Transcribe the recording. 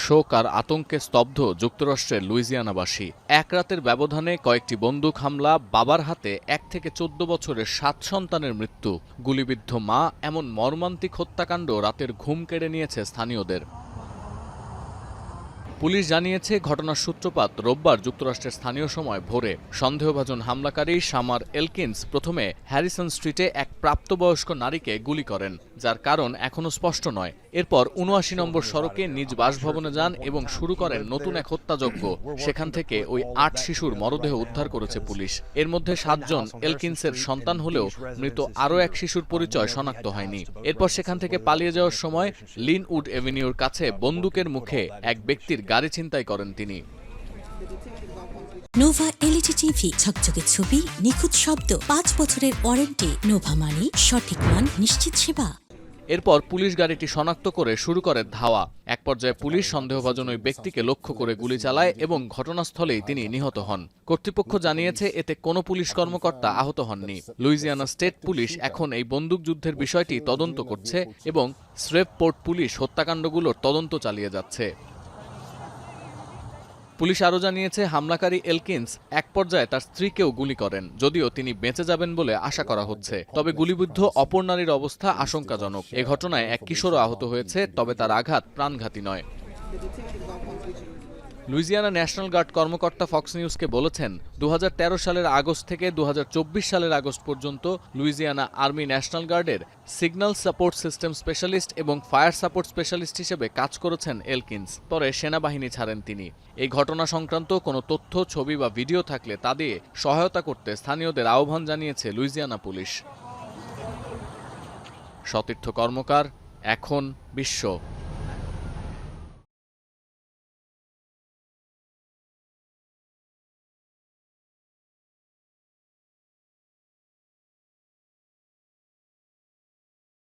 শোক আর আতঙ্কে স্তব্ধ যুক্তরাষ্ট্রের লুইজিয়ানাবাসী। এক রাতের ব্যবধানে কয়েকটি বন্দুক হামলা, বাবার হাতে ১ থেকে ১৪ বছরের ৭ সন্তানের মৃত্যু, গুলিবিদ্ধ মা, এমন মর্মান্তিক হত্যাকাণ্ড রাতের ঘুম কেড়ে নিয়েছে স্থানীয়দের। পুলিশ জানিয়েছে, ঘটনার সূত্রপাত রোববার যুক্তরাষ্ট্রের স্থানীয় সময় ভোরে। সন্দেহভাজন হামলাকারী শামার এলকিন্স প্রথমে হ্যারিসন স্ট্রিটে এক প্রাপ্তবয়স্ক নারীকে গুলি করেন, যার কারণ এখনও স্পষ্ট নয়। এরপর ৭৯ নম্বর সড়কে নিজ বাসভবনে যান এবং শুরু করেন নতুন এক হত্যাযজ্ঞ। সেখান থেকে ওই ৮ শিশুর মরদেহ উদ্ধার করেছে পুলিশ। এর মধ্যে ৭ জন এলকিন্সের সন্তান হলেও মৃত আরও এক শিশুর পরিচয় শনাক্ত হয়নি। এরপর সেখান থেকে পালিয়ে যাওয়ার সময় লিনউড এভিনিউর কাছে বন্দুকের মুখে এক ব্যক্তির গাড়ি ছিনতাই করেন তিনি। নোভা এলইডি টিভি, ঝকঝকে ছবি, নিখুঁত শব্দ, ৫ বছরের ওয়ারেন্টি। নোভা মানি সঠিক মান, নিশ্চিত সেবা। এরপর পুলিশ গাড়িটি শনাক্ত করে শুরু করে ধাওয়া। এক পর্যায়ে পুলিশ সন্দেহভাজন ওই ব্যক্তিকে লক্ষ্য করে গুলি চালায় এবং ঘটনাস্থলেই তিনি নিহত হন। কর্তৃপক্ষ জানিয়েছে, এতে কোনো পুলিশ কর্মকর্তা আহত হননি। লুইজিয়ানা স্টেট পুলিশ এখন এই বন্দুকযুদ্ধের বিষয়টি তদন্ত করছে এবং শ্রেভপোর্ট পুলিশ হত্যাকাণ্ডগুলোর তদন্ত চালিয়ে যাচ্ছে। পুলিশ আরও জানিয়েছে, হামলাকারী এলকিন্স এক পর্যায়ে তার স্ত্রীকেও গুলি করেন, যদিও তিনি বেঁচে যাবেন বলে আশা করা হচ্ছে। তবে গুলিবিদ্ধ অপর নারীর অবস্থা আশঙ্কাজনক। এ ঘটনায় এক কিশোরও আহত হয়েছে, তবে তার আঘাত প্রাণঘাতী নয়। লুইজিয়ানা ন্যাশনাল গার্ড কর্মকর্তা ফক্স নিউজকে বলেছেন, ২০১৩ সালের আগস্ট থেকে ২০২৪ সালের আগস্ট পর্যন্ত লুইজিয়ানা আর্মি ন্যাশনাল গার্ডের সিগন্যাল সাপোর্ট সিস্টেম স্পেশালিস্ট এবং ফায়ার সাপোর্ট স্পেশালিস্ট হিসেবে কাজ করেছেন এলকিন্স। পরে সেনাবাহিনী ছাড়েন তিনি। এই ঘটনা সংক্রান্ত কোনো তথ্য, ছবি বা ভিডিও থাকলে তা দিয়ে সহায়তা করতে স্থানীয়দের আহ্বান জানিয়েছে লুইজিয়ানা পুলিশ। সতীর্থ কর্মকার, এখন বিশ্ব।